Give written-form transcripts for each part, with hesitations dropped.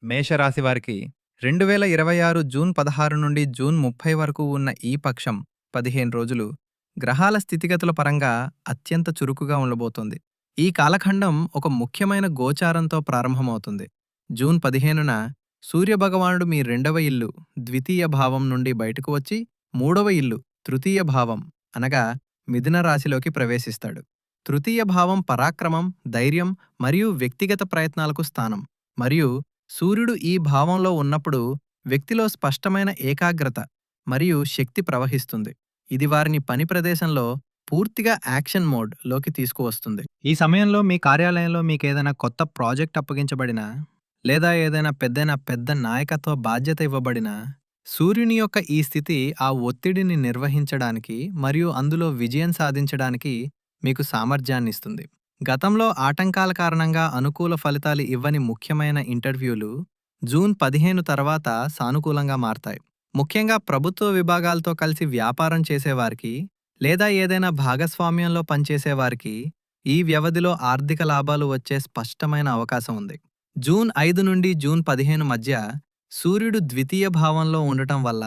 మేషరాశి వారికి 2026 జూన్ 16 నుండి జూన్ 30 వరకు ఉన్న ఈ పక్షం 15 రోజులు గ్రహాల స్థితిగతుల పరంగా అత్యంత చురుకుగా ఉండబోతోంది. ఈ కాలఖండం ఒక ముఖ్యమైన గోచారంతో ప్రారంభమవుతుంది. జూన్ 15న సూర్యభగవానుడు మీ రెండవ ఇల్లు ద్వితీయ భావం నుండి బయటకు వచ్చి మూడవ ఇల్లు తృతీయ భావం అనగా మిథున రాశిలోకి ప్రవేశిస్తాడు. తృతీయ భావం పరాక్రమం, ధైర్యం మరియు వ్యక్తిగత ప్రయత్నాలకు స్థానం. మరియు సూర్యుడు ఈ భావంలో ఉన్నప్పుడు వ్యక్తిలో స్పష్టమైన ఏకాగ్రత మరియు శక్తి ప్రవహిస్తుంది. ఇది వారిని పని ప్రదేశంలో పూర్తిగా యాక్షన్ మోడ్ లోకి తీసుకువస్తుంది. ఈ సమయంలో మీ కార్యాలయంలో మీకేదైనా కొత్త ప్రాజెక్ట్ అప్పగించబడినా లేదా ఏదైనా పెద్ద నాయకత్వ బాధ్యత ఇవ్వబడినా సూర్యుని యొక్క ఈ స్థితి ఆ ఒత్తిడిని నిర్వహించడానికి మరియు అందులో విజయం సాధించడానికి మీకు సామర్థ్యాన్ని ఇస్తుంది. గతంలో ఆటంకాల కారణంగా అనుకూల ఫలితాలు ఇవ్వని ముఖ్యమైన ఇంటర్వ్యూలు జూన్ 15 తర్వాత సానుకూలంగా మారతాయి. ముఖ్యంగా ప్రభుత్వ విభాగాలతో కలిసి వ్యాపారం చేసేవారికి లేదా ఏదైనా భాగస్వామ్యంలో పనిచేసేవారికి ఈ వ్యవధిలో ఆర్థిక లాభాలు వచ్చే స్పష్టమైన అవకాశం ఉంది. జూన్ 5 నుండి జూన్ 15 మధ్య సూర్యుడు ద్వితీయ భావంలో ఉండటం వల్ల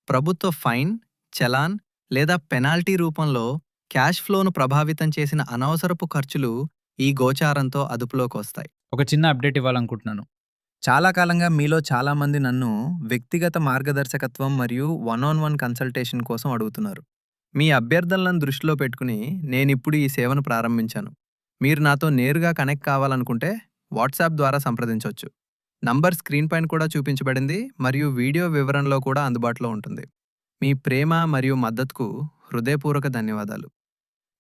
ప్రభుత్వ ఫైన్, చలాన్ లేదా పెనాల్టీ రూపంలో క్యాష్ ఫ్లోను ప్రభావితం చేసిన అనవసరపు ఖర్చులు ఈ గోచారంతో అదుపులోకి వస్తాయి. ఒక చిన్న అప్డేట్ ఇవ్వాలనుకుంటున్నాను. చాలా కాలంగా మీలో చాలామంది నన్ను వ్యక్తిగత మార్గదర్శకత్వం మరియు వన్ కన్సల్టేషన్ కోసం అడుగుతున్నారు. మీ అభ్యర్థనలను దృష్టిలో పెట్టుకుని నేనిప్పుడు ఈ సేవను ప్రారంభించాను. మీరు నాతో నేరుగా కనెక్ట్ కావాలనుకుంటే వాట్సాప్ ద్వారా సంప్రదించవచ్చు. నంబర్ స్క్రీన్ పైన కూడా చూపించబడింది మరియు వీడియో వివరణలో కూడా అందుబాటులో ఉంటుంది. మీ ప్రేమ మరియు మద్దతుకు హృదయపూర్వక ధన్యవాదాలు.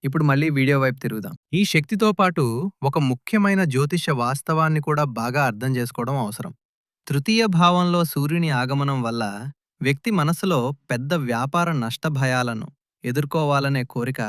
ఇప్పుడు మళ్ళీ వీడియో వైపు తిరుగుదాం. ఈ శక్తితో పాటు ఒక ముఖ్యమైన జ్యోతిష వాస్తవాన్ని కూడా బాగా అర్థం చేసుకోవడం అవసరం. తృతీయ భావంలో సూర్యుని ఆగమనం వల్ల వ్యక్తి మనసులో పెద్ద వ్యాపార నష్ట భయాలను ఎదుర్కోవాలనే కోరిక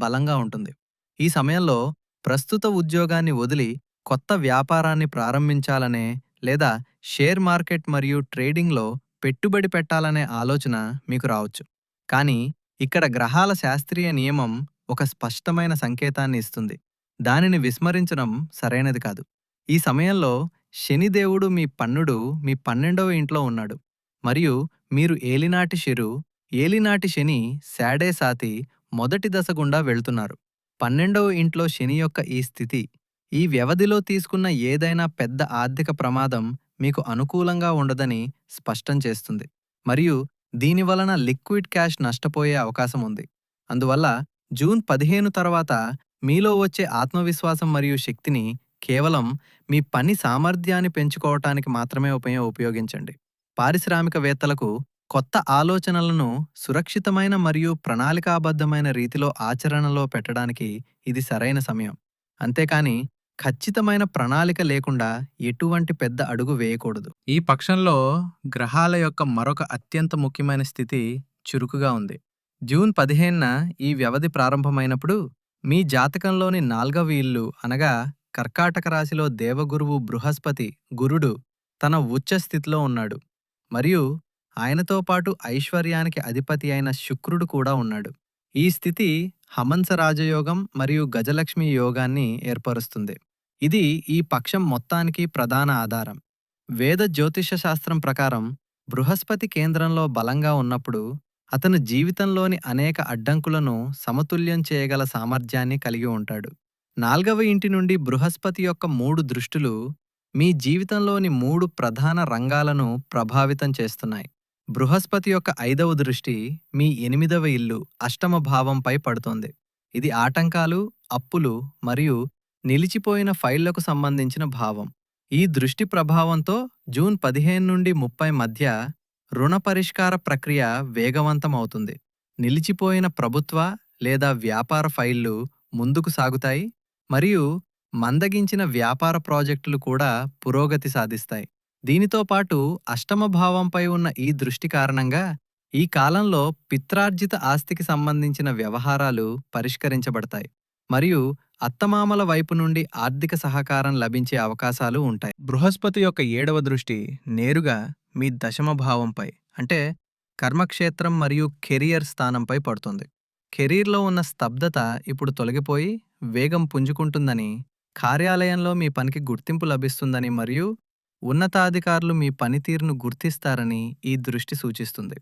బలంగా ఉంటుంది. ఈ సమయంలో ప్రస్తుత ఉద్యోగాన్ని వదిలి కొత్త వ్యాపారాన్ని ప్రారంభించాలనే లేదా షేర్ మార్కెట్ మరియు ట్రేడింగ్లో పెట్టుబడి పెట్టాలనే ఆలోచన మీకు రావచ్చు. కానీ ఇక్కడ గ్రహాల శాస్త్రీయ నియమం ఒక స్పష్టమైన సంకేతాన్ని ఇస్తుంది. దానిని విస్మరించడం సరైనది కాదు. ఈ సమయంలో శనిదేవుడు మీ 12వ ఇంట్లో ఉన్నాడు మరియు మీరు ఏలినాటి శని శాడే సాతి మొదటి దశ గుండా వెళ్తున్నారు. 12వ ఇంట్లో శని యొక్క ఈ స్థితి ఈ వ్యవధిలో తీసుకున్న ఏదైనా పెద్ద ఆర్థిక ప్రమాదం మీకు అనుకూలంగా ఉండదని స్పష్టం చేస్తుంది మరియు దీనివలన లిక్విడ్ క్యాష్ నష్టపోయే అవకాశం ఉంది. అందువల్ల జూన్ 15 తర్వాత మీలో వచ్చే ఆత్మవిశ్వాసం మరియు శక్తిని కేవలం మీ పని సామర్థ్యాన్ని పెంచుకోవటానికి మాత్రమే ఉపయోగించండి. పారిశ్రామికవేత్తలకు కొత్త ఆలోచనలను సురక్షితమైన మరియు ప్రణాళికాబద్ధమైన రీతిలో ఆచరణలో పెట్టడానికి ఇది సరైన సమయం. అంతేకాని ఖచ్చితమైన ప్రణాళిక లేకుండా ఎటువంటి పెద్ద అడుగు వేయకూడదు. ఈ పక్షంలో గ్రహాల యొక్క మరొక అత్యంత ముఖ్యమైన స్థితి చురుకుగా ఉంది. జూన్ 15న ఈ వ్యవధి ప్రారంభమైనప్పుడు మీ జాతకంలోని 4వ ఇల్లు అనగా కర్కాటక రాశిలో దేవగురువు బృహస్పతి గురుడు తన ఉచ్చ స్థితిలో ఉన్నాడు మరియు ఆయనతో పాటు ఐశ్వర్యానికి అధిపతి అయిన శుక్రుడు కూడా ఉన్నాడు. ఈ స్థితి హమంస రాజయోగం మరియు గజలక్ష్మి యోగాన్ని ఏర్పరుస్తుంది. ఇది ఈ పక్షం మొత్తానికి ప్రధాన ఆధారం. వేద జ్యోతిష శాస్త్రం ప్రకారం బృహస్పతి కేంద్రంలో బలంగా ఉన్నప్పుడు అతను జీవితంలోని అనేక అడ్డంకులను సమతుల్యం చేయగల సామర్థ్యాన్ని కలిగి ఉంటాడు. 4వ ఇంటి నుండి బృహస్పతి యొక్క 3 దృష్టులు మీ జీవితంలోని 3 ప్రధాన రంగాలను ప్రభావితం చేస్తున్నాయి. బృహస్పతి యొక్క 5వ దృష్టి మీ 8వ ఇల్లు అష్టమ భావంపై పడుతోంది. ఇది ఆటంకాలు, అప్పులు మరియు నిలిచిపోయిన ఫైళ్లకు సంబంధించిన భావం. ఈ దృష్టి ప్రభావంతో జూన్ 15 నుండి 30 మధ్య రుణ పరిష్కార ప్రక్రియ వేగవంతం అవుతుంది. నిలిచిపోయిన ప్రభుత్వ లేదా వ్యాపార ఫైళ్లు ముందుకు సాగుతాయి మరియు మందగించిన వ్యాపార ప్రాజెక్టులు కూడా పురోగతి సాధిస్తాయి. దీనితో పాటు అష్టమ భావంపై ఉన్న ఈ దృష్టి కారణంగా ఈ కాలంలో పిత్రార్జిత ఆస్తికి సంబంధించిన వ్యవహారాలు పరిష్కరించబడతాయి మరియు అత్తమామల వైపు నుండి ఆర్థిక సహకారం లభించే అవకాశాలు ఉంటాయి. బృహస్పతి యొక్క 7వ దృష్టి నేరుగా మీ దశమ భావంపై అంటే కర్మక్షేత్రం మరియు కెరియర్ స్థానంపై పడుతుంది. కెరీర్లో ఉన్న స్తబ్దత ఇప్పుడు తొలగిపోయి వేగం పుంజుకుంటుందని, కార్యాలయంలో మీ పనికి గుర్తింపు లభిస్తుందని మరియు ఉన్నతాధికారులు మీ పనితీరును గుర్తిస్తారని ఈ దృష్టి సూచిస్తుంది.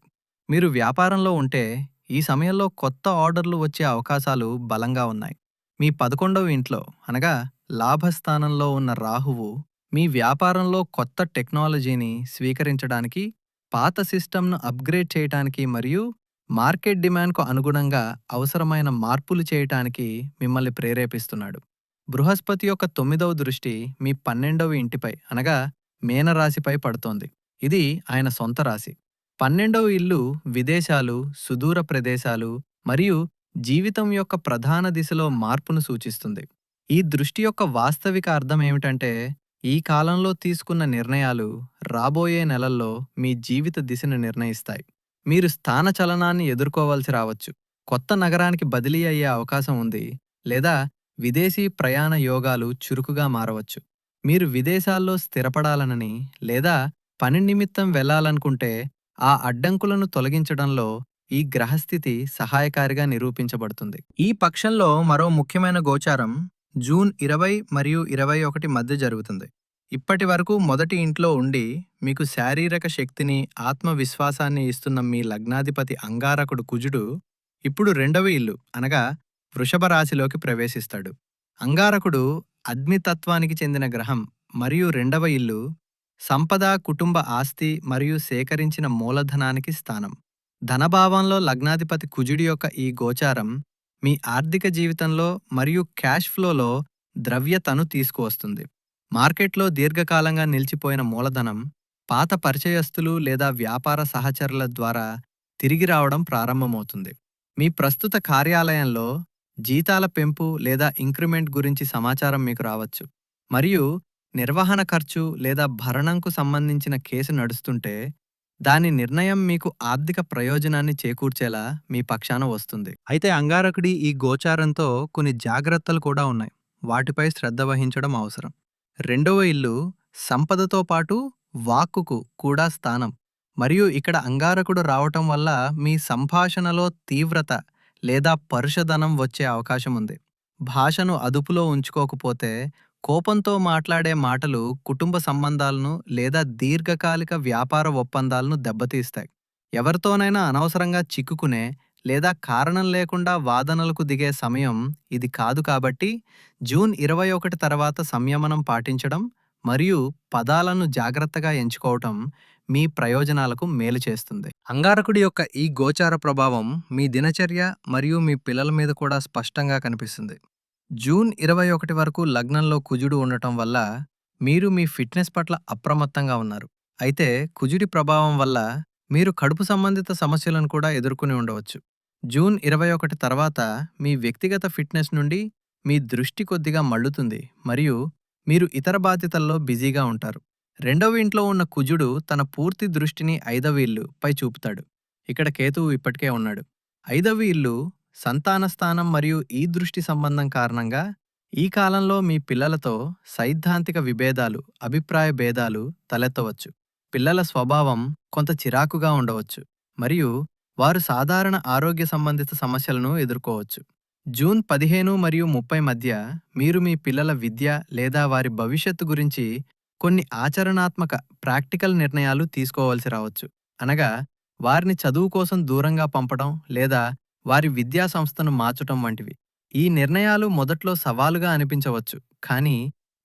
మీరు వ్యాపారంలో ఉంటే ఈ సమయంలో కొత్త ఆర్డర్లు వచ్చే అవకాశాలు బలంగా ఉన్నాయి. మీ 11వ ఇంట్లో అనగా లాభస్థానంలో ఉన్న రాహువు మీ వ్యాపారంలో కొత్త టెక్నాలజీని స్వీకరించడానికి, పాత సిస్టమ్‌ను అప్‌గ్రేడ్ చేయటానికి మరియు మార్కెట్ డిమాండ్‌కు అనుగుణంగా అవసరమైన మార్పులు చేయటానికి మిమ్మల్ని ప్రేరేపిస్తున్నాడు. బృహస్పతి యొక్క 9వ దృష్టి మీ 12వ ఇంటిపై అనగా మీనరాశిపై పడుతోంది. ఇది ఆయన సొంత రాశి. 12వ ఇల్లు విదేశాలు, సుదూర ప్రదేశాలు మరియు జీవితం యొక్క ప్రధాన దిశలో మార్పును సూచిస్తుంది. ఈ దృష్టి యొక్క వాస్తవిక అర్థం ఏమిటంటే, ఈ కాలంలో తీసుకున్న నిర్ణయాలు రాబోయే నెలల్లో మీ జీవిత దిశను నిర్ణయిస్తాయి. మీరు స్థానచలనాన్ని ఎదుర్కోవాల్సి రావచ్చు. కొత్త నగరానికి బదిలీ అయ్యే అవకాశం ఉంది, లేదా విదేశీ ప్రయాణ యోగాలు చురుకుగా మారవచ్చు. మీరు విదేశాల్లో స్థిరపడాలనని లేదా పని నిమిత్తం వెళ్ళాలనుకుంటే ఆ అడ్డంకులను తొలగించడంలో ఈ గ్రహస్థితి సహాయకారిగా నిరూపించబడుతుంది. ఈ పక్షంలో మరో ముఖ్యమైన గోచారం జూన్ 20 మరియు 21 మధ్య జరుగుతుంది. ఇప్పటి వరకు మొదటి ఇంట్లో ఉండి మీకు శారీరక శక్తిని, ఆత్మవిశ్వాసాన్ని ఇస్తున్న మీ లగ్నాధిపతి అంగారకుడు కుజుడు ఇప్పుడు రెండవ ఇల్లు అనగా వృషభ రాశిలోకి ప్రవేశిస్తాడు. అంగారకుడు అగ్నితత్వానికి చెందిన గ్రహం మరియు రెండవ ఇల్లు సంపద, కుటుంబ ఆస్తి మరియు సేకరించిన మూలధనానికి స్థానం. ధనభావంలో లగ్నాధిపతి కుజుడి యొక్క ఈ గోచారం మీ ఆర్థిక జీవితంలో మరియు క్యాష్ ఫ్లోలో ద్రవ్యతను తీసుకువస్తుంది. మార్కెట్లో దీర్ఘకాలంగా నిలిచిపోయిన మూలధనం పాత పరిచయస్తులు లేదా వ్యాపార సహచరుల ద్వారా తిరిగి రావడం ప్రారంభమవుతుంది. మీ ప్రస్తుత కార్యాలయంలో జీతాల పెంపు లేదా ఇంక్రిమెంట్ గురించి సమాచారం మీకు రావచ్చు, మరియు నిర్వహణ ఖర్చు లేదా భరణంకు సంబంధించిన కేసు నడుస్తుంటే దాని నిర్ణయం మీకు ఆర్థిక ప్రయోజనాన్ని చేకూర్చేలా మీ పక్షాన వస్తుంది. అయితే అంగారకుడి ఈ గోచారంతో కొన్ని జాగ్రత్తలు కూడా ఉన్నాయి. వాటిపై శ్రద్ధ వహించడం అవసరం. రెండవ ఇల్లు సంపదతో పాటు వాక్కుకు కూడా స్థానం, మరియు ఇక్కడ అంగారకుడు రావటం వల్ల మీ సంభాషణలో తీవ్రత లేదా పరుషధనం వచ్చే అవకాశం ఉంది. భాషను అదుపులో ఉంచుకోకపోతే కోపంతో మాట్లాడే మాటలు కుటుంబ సంబంధాలను లేదా దీర్ఘకాలిక వ్యాపార ఒప్పందాలను దెబ్బతీస్తాయి. ఎవరితోనైనా అనవసరంగా చిక్కుకునే లేదా కారణం లేకుండా వాదనలకు దిగే సమయం ఇది కాదు. కాబట్టి జూన్ 21 తర్వాత సంయమనం పాటించడం మరియు పదాలను జాగ్రత్తగా ఎంచుకోవటం మీ ప్రయోజనాలకు మేలు చేస్తుంది. అంగారకుడి యొక్క ఈ గోచార ప్రభావం మీ దినచర్య మరియు మీ పిల్లల మీద కూడా స్పష్టంగా కనిపిస్తుంది. జూన్ 21 వరకు లగ్నంలో కుజుడు ఉండటం వల్ల మీరు మీ ఫిట్నెస్ పట్ల అప్రమత్తంగా ఉన్నారు. అయితే కుజుడి ప్రభావం వల్ల మీరు కడుపు సంబంధిత సమస్యలను కూడా ఎదుర్కొని ఉండవచ్చు. జూన్ 21 తర్వాత మీ వ్యక్తిగత ఫిట్నెస్ నుండి మీ దృష్టి కొద్దిగా మళ్ళుతుంది మరియు మీరు ఇతర బాధ్యతల్లో బిజీగా ఉంటారు. రెండవ ఇంట్లో ఉన్న కుజుడు తన పూర్తి దృష్టిని 5వ ఇల్లు పై చూపుతాడు. ఇక్కడ కేతువు ఇప్పటికే ఉన్నాడు. 5వ ఇల్లు సంతాన స్థానం మరియు ఈ దృష్టి సంబంధం కారణంగా ఈ కాలంలో మీ పిల్లలతో సైద్ధాంతిక విభేదాలు, అభిప్రాయ భేదాలు తలెత్తవచ్చు. పిల్లల స్వభావం కొంత చిరాకుగా ఉండవచ్చు మరియు వారు సాధారణ ఆరోగ్య సంబంధిత సమస్యలను ఎదుర్కోవచ్చు. జూన్ 15 మరియు 30 మధ్య మీరు మీ పిల్లల విద్య లేదా వారి భవిష్యత్తు గురించి కొన్ని ఆచరణాత్మక ప్రాక్టికల్ నిర్ణయాలు తీసుకోవాల్సి రావచ్చు. అనగా వారిని చదువు కోసం దూరంగా పంపడం లేదా వారి విద్యా సంస్థను మార్చటం వంటివి. ఈ నిర్ణయాలు మొదట్లో సవాలుగా అనిపించవచ్చు, కానీ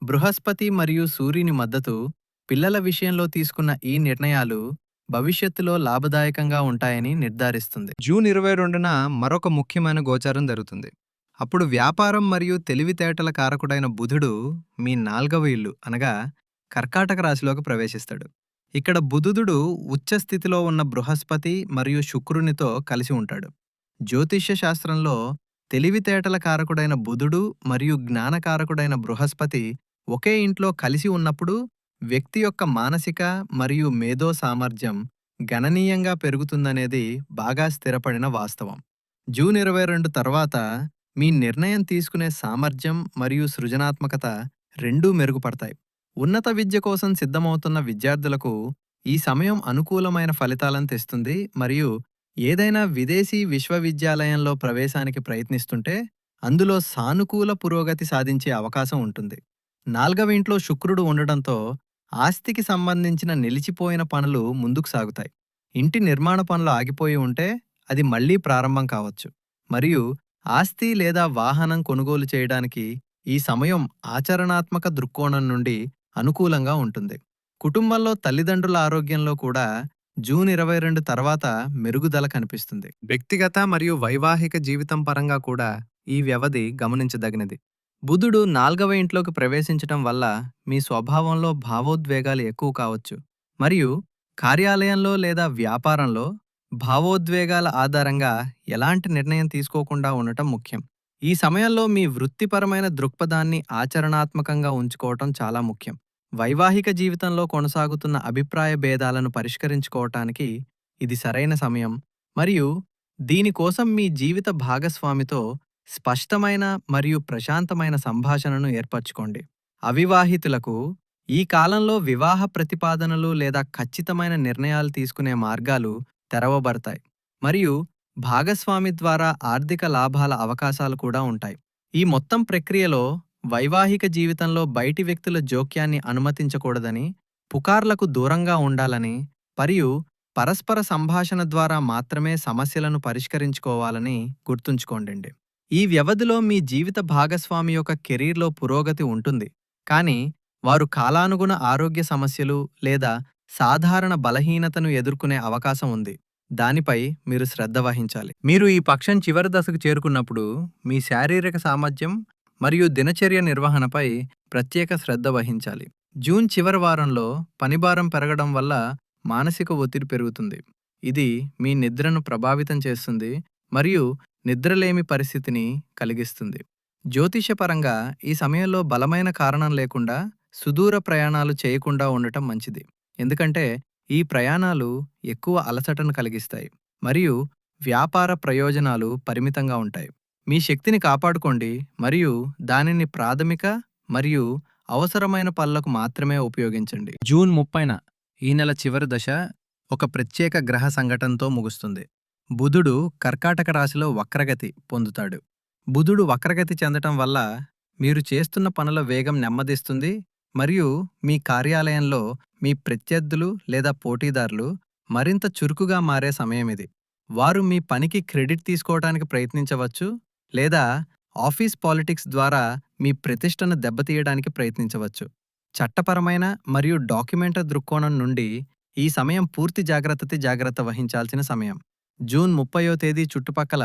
బృహస్పతి మరియు సూర్యుని మద్దతు పిల్లల విషయంలో తీసుకున్న ఈ నిర్ణయాలు భవిష్యత్తులో లాభదాయకంగా ఉంటాయని నిర్ధారిస్తుంది. జూన్ 22న మరొక ముఖ్యమైన గోచారం జరుగుతుంది. అప్పుడు వ్యాపారం మరియు తెలివితేటల కారకుడైన బుధుడు మీ 4వ ఇల్లు అనగా కర్కాటక రాశిలోకి ప్రవేశిస్తాడు. ఇక్కడ బుధుడు ఉచ్చస్థితిలో ఉన్న బృహస్పతి మరియు శుక్రునితో కలిసి ఉంటాడు. జ్యోతిష్య శాస్త్రంలో తెలివితేటల కారకుడైన బుధుడు మరియు జ్ఞానకారకుడైన బృహస్పతి ఒకే ఇంట్లో కలిసి ఉన్నప్పుడు వ్యక్తి యొక్క మానసిక మరియు మేధో సామర్థ్యం గణనీయంగా పెరుగుతుందనేది బాగా స్థిరపడిన వాస్తవం. జూన్ 22 తర్వాత మీ నిర్ణయం తీసుకునే సామర్థ్యం మరియు సృజనాత్మకత రెండూ మెరుగుపడతాయి. ఉన్నత విద్య కోసం సిద్ధమవుతున్న విద్యార్థులకు ఈ సమయం అనుకూలమైన ఫలితాలను తెస్తుంది మరియు ఏదైనా విదేశీ విశ్వవిద్యాలయంలో ప్రవేశానికి ప్రయత్నిస్తుంటే అందులో సానుకూల పురోగతి సాధించే అవకాశం ఉంటుంది. 4వ ఇంట్లో శుక్రుడు ఉండడంతో ఆస్తికి సంబంధించిన నిలిచిపోయిన పనులు ముందుకు సాగుతాయి. ఇంటి నిర్మాణ పనులు ఆగిపోయి ఉంటే అది మళ్ళీ ప్రారంభం కావచ్చు. మరియు ఆస్తి లేదా వాహనం కొనుగోలు చేయడానికి ఈ సమయం ఆచరణాత్మక దృక్కోణం నుండి అనుకూలంగా ఉంటుంది. కుటుంబంలో తల్లిదండ్రుల ఆరోగ్యంలో కూడా జూన్ 22 తర్వాత మెరుగుదల కనిపిస్తుంది. వ్యక్తిగత మరియు వైవాహిక జీవితం పరంగా కూడా ఈ వ్యవధి గమనించదగినది. బుధుడు 4వ ఇంట్లోకి ప్రవేశించటం వల్ల మీ స్వభావంలో భావోద్వేగాలు ఎక్కువ కావచ్చు. మరియు కార్యాలయంలో లేదా వ్యాపారంలో భావోద్వేగాల ఆధారంగా ఎలాంటి నిర్ణయం తీసుకోకుండా ఉండటం ముఖ్యం. ఈ సమయంలో మీ వృత్తిపరమైన దృక్పథాన్ని ఆచరణాత్మకంగా ఉంచుకోవటం చాలా ముఖ్యం. వైవాహిక జీవితంలో కొనసాగుతున్న అభిప్రాయ భేదాలను పరిష్కరించుకోవటానికి ఇది సరైన సమయం. మరియు దీనికోసం మీ జీవిత భాగస్వామితో స్పష్టమైన మరియు ప్రశాంతమైన సంభాషణను ఏర్పరచుకోండి. అవివాహితులకు ఈ కాలంలో వివాహ ప్రతిపాదనలు లేదా ఖచ్చితమైన నిర్ణయాలు తీసుకునే మార్గాలు తెరవబడతాయి. మరియు భాగస్వామి ద్వారా ఆర్థిక లాభాల అవకాశాలు కూడా ఉంటాయి. ఈ మొత్తం ప్రక్రియలో వైవాహిక జీవితంలో బయటి వ్యక్తుల జోక్యాన్ని అనుమతించకూడదని, పుకార్లకు దూరంగా ఉండాలని, మరియు పరస్పర సంభాషణ ద్వారా మాత్రమే సమస్యలను పరిష్కరించుకోవాలని గుర్తుంచుకోండి. ఈ వ్యవధిలో మీ జీవిత భాగస్వామి యొక్క కెరీర్లో పురోగతి ఉంటుంది, కానీ వారు కాలానుగుణ ఆరోగ్య సమస్యలు లేదా సాధారణ బలహీనతను ఎదుర్కొనే అవకాశం ఉంది. దానిపై మీరు శ్రద్ధ వహించాలి. మీరు ఈ పక్షం చివరి దశకు చేరుకున్నప్పుడు మీ శారీరక సామర్థ్యం మరియు దినచర్య నిర్వహణపై ప్రత్యేక శ్రద్ధ వహించాలి. జూన్ చివరి వారంలో పనిభారం పెరగడం వల్ల మానసిక ఒత్తిడి పెరుగుతుంది. ఇది మీ నిద్రను ప్రభావితం చేస్తుంది మరియు నిద్రలేమి పరిస్థితిని కలిగిస్తుంది. జ్యోతిషపరంగా ఈ సమయంలో బలమైన కారణం లేకుండా సుదూర ప్రయాణాలు చేయకుండా ఉండటం మంచిది. ఎందుకంటే ఈ ప్రయాణాలు ఎక్కువ అలసటను కలిగిస్తాయి మరియు వ్యాపార ప్రయోజనాలు పరిమితంగా ఉంటాయి. మీ శక్తిని కాపాడుకోండి మరియు దానిని ప్రాథమిక మరియు అవసరమైన పనులకు మాత్రమే ఉపయోగించండి. జూన్ 30న ఈ నెల చివరి దశ ఒక ప్రత్యేక గ్రహ సంఘటనతో ముగుస్తుంది. బుధుడు కర్కాటక రాశిలో వక్రగతి పొందుతాడు. బుధుడు వక్రగతి చెందటం వల్ల మీరు చేస్తున్న పనుల వేగం నెమ్మదిస్తుంది మరియు మీ కార్యాలయంలో మీ ప్రత్యర్థులు లేదా పోటీదారులు మరింత చురుకుగా మారే సమయం ఇది. వారు మీ పనికి క్రెడిట్ తీసుకోవడానికి ప్రయత్నించవచ్చు లేదా ఆఫీస్ పాలిటిక్స్ ద్వారా మీ ప్రతిష్టను దెబ్బతీయడానికి ప్రయత్నించవచ్చు. చట్టపరమైన మరియు డాక్యుమెంటరీ దృక్కోణం నుండి ఈ సమయం పూర్తి జాగ్రత్త వహించాల్సిన సమయం. జూన్ 30వ తేదీ చుట్టుపక్కల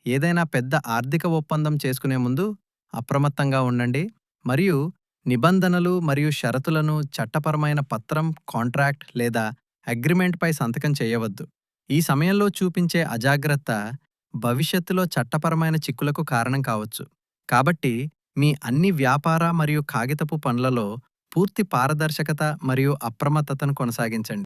ఏదైనా పెద్ద ఆర్థిక ఒప్పందం చేసుకునే ముందు అప్రమత్తంగా ఉండండి మరియు నిబంధనలు మరియు షరతులను చట్టపరమైన పత్రం, కాంట్రాక్ట్ లేదా అగ్రిమెంట్పై సంతకం చేయవద్దు. ఈ సమయంలో చూపించే అజాగ్రత్త భవిష్యత్తులో చట్టపరమైన చిక్కులకు కారణం కావచ్చు. కాబట్టి మీ అన్ని వ్యాపార మరియు కాగితపు పనులలో పూర్తి పారదర్శకత మరియు అప్రమత్తతను కొనసాగించండి.